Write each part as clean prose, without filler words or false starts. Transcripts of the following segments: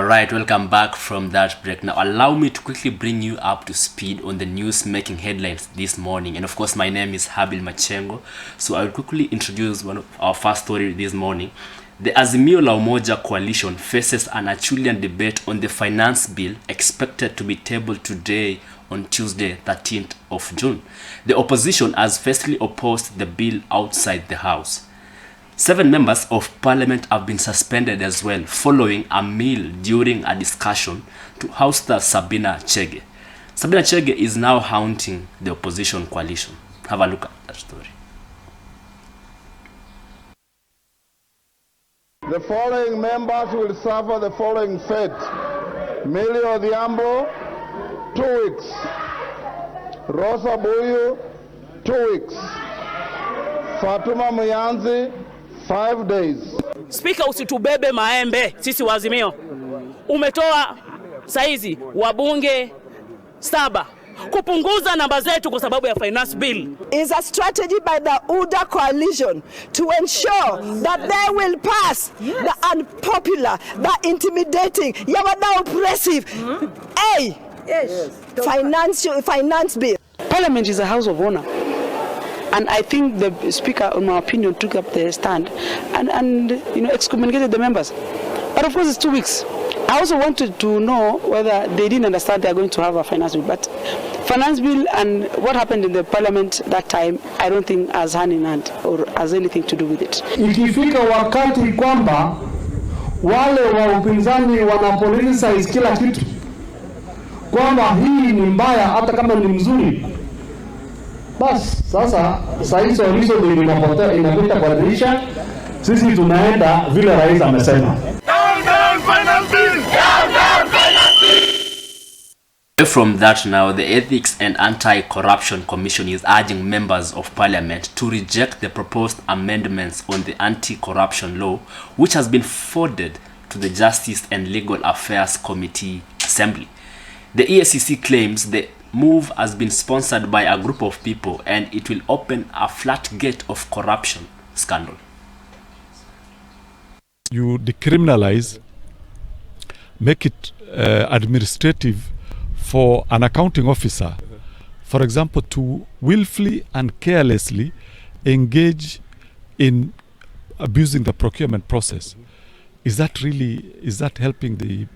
Alright, welcome back from that break. Now allow me to quickly bring you up to speed on the news making headlines this morning. And of course my name is Habil Machengo. So I will quickly introduce one of our first story this morning. The Azimio la Umoja coalition faces an Acheulean debate on the finance bill expected to be tabled today on Tuesday 13th of June. The opposition has firstly opposed the bill outside the House. 7 members of parliament have been suspended as well following a meal during a discussion to ouster Sabina Chege. Sabina Chege is now haunting the opposition coalition. Have a look at that story. The following members will suffer the following fate. Millie Odhiambo, 2 weeks. Rosa Buyu, 2 weeks. Fatuma Muyanzi, 5 days. Speaker, usitubebe maembe sisi wa Azimio. Umetoa saizi wabunge 7 kupunguza namba zetu kwa sababu ya finance bill. Is a strategy by the UDA coalition to ensure that they will pass the unpopular, the intimidating, the oppressive finance bill. Parliament is a house of honor. And I think the Speaker, in my opinion, took up the stand and excommunicated the members. But of course, it's 2 weeks. I also wanted to know whether they didn't understand they are going to have a finance bill. But finance bill and what happened in the Parliament that time, I don't think has hand in hand or has anything to do with it. Ikifika wakati kwamba wale wa upinzani wanapoliticize kila kitu, kwamba hii ni mbaya hata kama ni mzuri, bas sasa saizi walizo ndio inapotea inapita kwa dirisha, sisi tunaenda vile rais amesema. From that now, the Ethics and Anti-Corruption Commission is urging members of parliament to reject the proposed amendments on the anti-corruption law, which has been forwarded to the Justice and Legal Affairs Committee Assembly. The EACC claims the move has been sponsored by a group of people and it will open a floodgate of corruption scandal. You decriminalize, make it administrative for an accounting officer, for example, to willfully and carelessly engage in abusing the procurement process. Is that helping the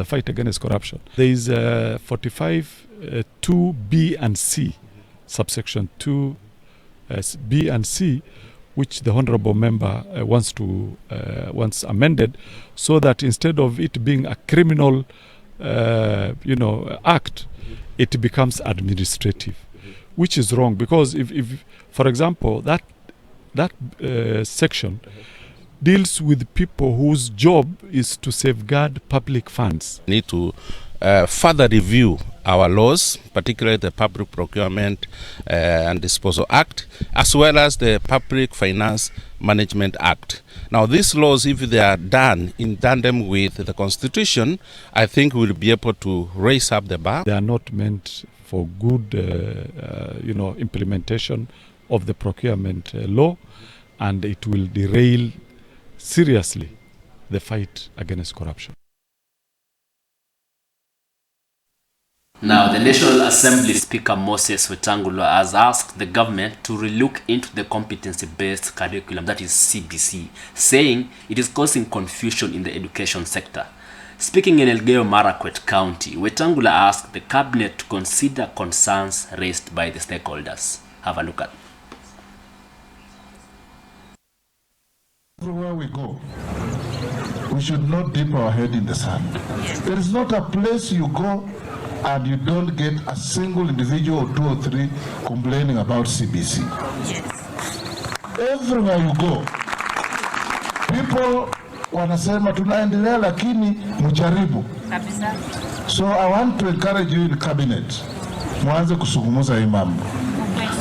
fight against corruption? There is 45 2B and C, subsection 2 B and C, which the honorable member wants amended, so that instead of it being a criminal act, it becomes administrative, which is wrong, because if for example that section deals with people whose job is to safeguard public funds. Need to further review our laws, particularly the Public Procurement and Disposal Act, as well as the Public Finance Management Act. Now, these laws, if they are done in tandem with the Constitution, I think we'll be able to raise up the bar. They are not meant for good, implementation of the procurement law, and it will derail seriously the fight against corruption. Now, the National Assembly Speaker Moses Wetangula has asked the government to relook into the competency-based curriculum, that is CBC, saying it is causing confusion in the education sector. Speaking in Elgeyo Marakwet County, Wetangula asked the cabinet to consider concerns raised by the stakeholders. Have a look at. Everywhere we go, we should not dip our head in the sand. There is not a place you go and you don't get a single individual or 2 or 3 complaining about CBC. Everywhere you go, people wanasema tunaendelea lakini mjaribu. So I want to encourage you in cabinet, mwanze kusungumuza hii mambo.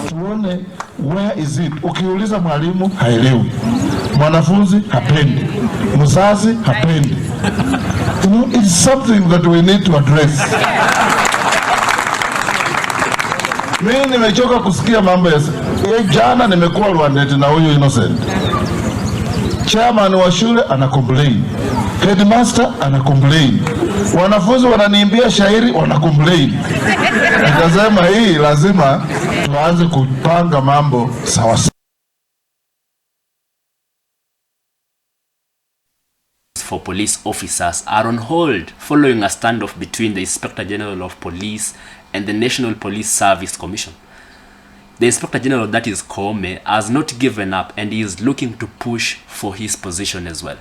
Tuone where is it. Ukiuliza mwalimu haelewi, mwanafunzi hapendi, mzazi hapendi. It's something that we need to address. Mimi nimechoka kusikia mambo ya jana, nimekuwa Rwandeti na huyu Innocent. chairman wa shule ana complain, headmaster ana complain, wanafunzi wananiimbia shairi wana complain. Nikasema hii lazima tuanze kupanga mambo sawa sawa. For police officers are on hold following a standoff between the Inspector General of Police and the National Police Service Commission. The Inspector General, that is Koome, has not given up and he is looking to push for his position as well.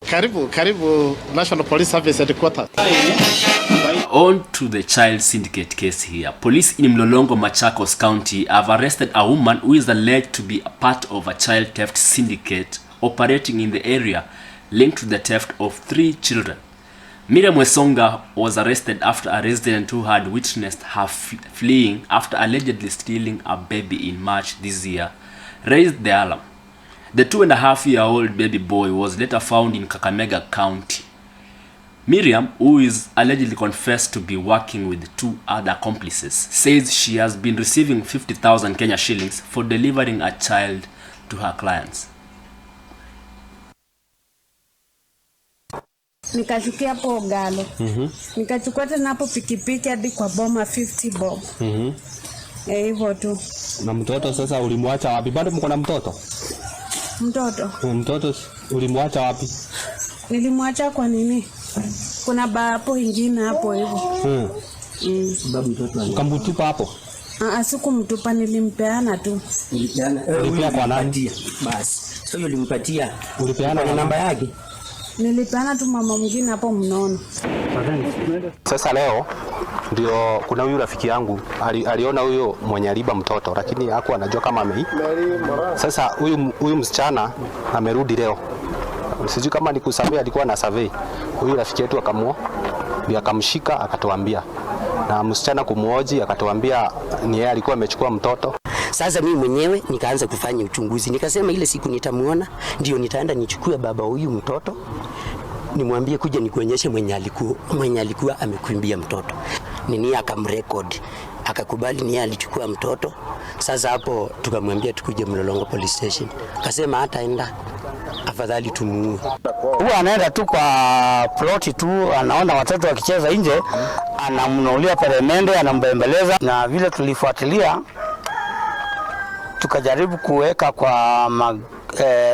Karibu National Police Service Headquarters. On to the child syndicate case here. Police in Mlolongo, Machakos County have arrested a woman who is alleged to be a part of a child theft syndicate operating in the area linked to the theft of 3 children. Miriam Wesonga was arrested after a resident who had witnessed her fleeing after allegedly stealing a baby in March this year raised the alarm. The 2.5-year-old baby boy was later found in Kakamega County. Miriam, who is allegedly confessed to be working with 2 other accomplices, says she has been receiving 50,000 Kenya shillings for delivering a child to her clients. Nikashukia hapo Galo. Nikachukua tena hapo pikipiki hadi kwa Boma 50 bob. Hivyo tu. Na mtoto sasa ulimwacha wapi? Bado mko na mtoto? Mtoto ulimwacha wapi? Nilimwacha kwa nini? Kuna hapo ingine hapo hivyo. Sababu mtoto ukamtupa hapo? Sikumtupa, nilimpeana tu. Ulipea kwa nani? Basi. Sio ulimpatia. Ulipeana na namba yake? Nilipeana tu mama mwingine hapo mnono. Sasa leo ndio kuna huyu rafiki yangu aliona huyo mwenye aliba mtoto lakini hakuwa anajua kama amei. Sasa huyu msichana amerudi leo. Sijui kama ni kusurvey, alikuwa na survey. Huyu rafiki yetu akamshika akatuambia. Na msichana kumuoji akatuambia ni yeye alikuwa amechukua mtoto. Sasa mimi mwenyewe nikaanza kufanya uchunguzi. Nikasema ile siku nitamuona ndio nitaenda nichukue baba huyu mtoto. Nimwambie kuja nikuonyeshe mwenye alikuwa amekuimbia mtoto. Nini akamrecord. Akakubali ni yeye alichukua mtoto. Sasa hapo tukamwambia tukuje Mlolongo Police Station. Akasema hataenda. Afadhali tumuue. Huwa anaenda tu kwa ploti tu, anaona watoto wakicheza nje, anamnunulia peremende, anambembeleza. Na vile tulifuatilia tukajaribu kuweka kwa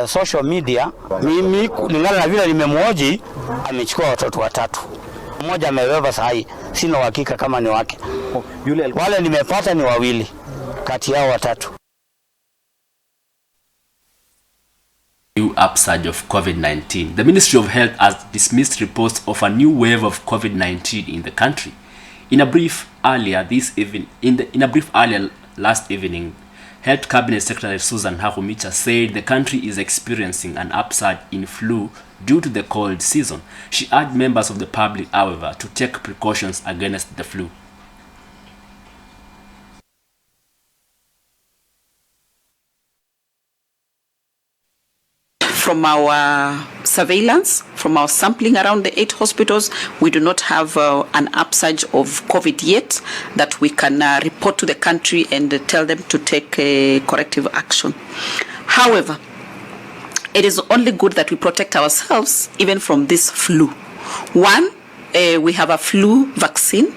social media. Mimi kulingana na vile nimemwoji, amechukua watoto 3. Mmoja amebeba sahi, sina uhakika kama ni wake. Wale nimepata ni 2 kati yao 3. New upsurge of COVID-19. The Ministry of Health has dismissed reports of a new wave of COVID-19 in the country. In a brief earlier last evening, Health Cabinet Secretary Susan Nakhumicha said the country is experiencing an upsurge in flu due to the cold season. She urged members of the public, however, to take precautions against the flu. From our surveillance, from our sampling around the 8 hospitals, we do not have an upsurge of COVID yet that we can report to the country and tell them to take corrective action. However, it is only good that we protect ourselves even from this flu. One, we have a flu vaccine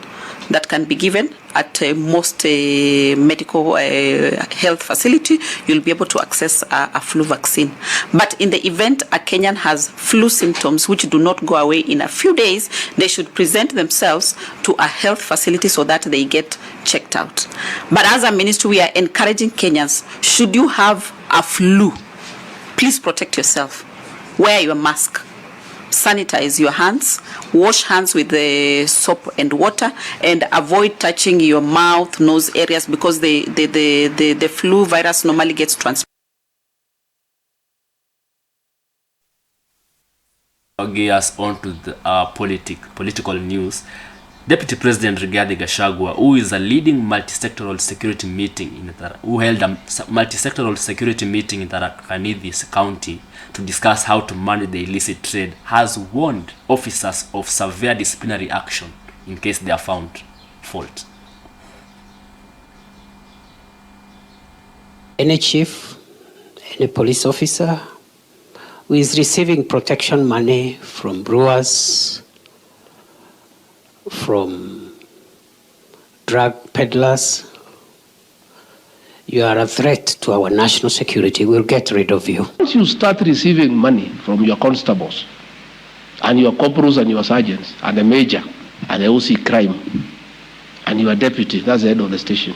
that can be given at most medical health facility. You'll be able to access a flu vaccine. But in the event a Kenyan has flu symptoms which do not go away in a few days, they should present themselves to a health facility so that they get checked out. But as a ministry, we are encouraging Kenyans, should you have a flu, please protect yourself. Wear your mask. Sanitize your hands, wash hands with the soap and water, and avoid touching your mouth, nose areas, because the flu virus normally gets transmitted. Gears on to the political news. Deputy President Rigathi Gachagua, who is a leading multi-sectoral security meeting who held a multi-sectoral security meeting in Tharaka Nithi County to discuss how to manage the illicit trade, has warned officers of severe disciplinary action in case they are found fault. Any chief, any police officer who is receiving protection money from brewers, from drug peddlers, you are a threat to our national security. We'll get rid of you. Once you start receiving money from your constables and your corporals and your sergeants and the major and the OC crime and your deputy, that's the head of the station.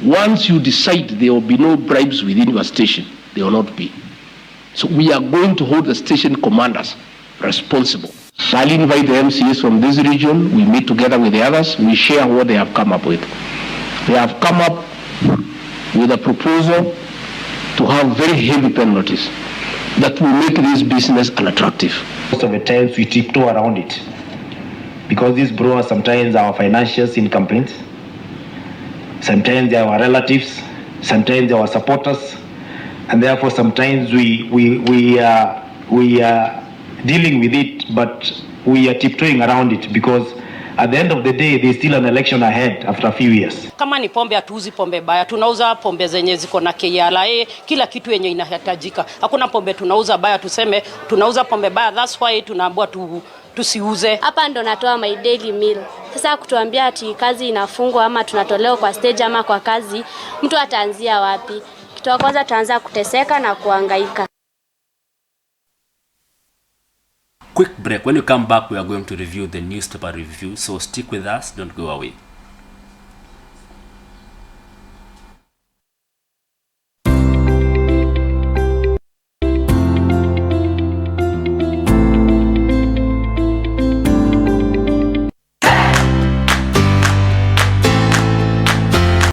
Once you decide there will be no bribes within your station, there will not be. So we are going to hold the station commanders responsible. I'll invite the MCs from this region. We meet together with the others. We share what they have come up with. They have come up with a proposal to have very heavy penalties that will make this business unattractive. Most of the times we tiptoe around it because these brewers sometimes are financiers in complaints, sometimes they are our relatives, sometimes they are our supporters, and therefore sometimes we are dealing with it, but we are tiptoeing around it because at the end of the day there's still an election ahead after a few years. Kama ni pombe, hatuuzi pombe baya, tunauza pombe zenye ziko na KRA, kila kitu yenye inahitajika. Hakuna pombe tunauza baya, tuseme tunauza pombe baya, that's why tunaambiwa tusiuze. Hapa ndo natoa my daily meal. Sasa kutuambia ati kazi inafungwa ama tunatolewa kwa stage ama kwa kazi, mtu ataanzia wapi? Kitu cha kwanza tuanza kuteseka na kuhangaika. Quick break. When you come back, we are going to review the newspaper review, so stick with us, don't go away.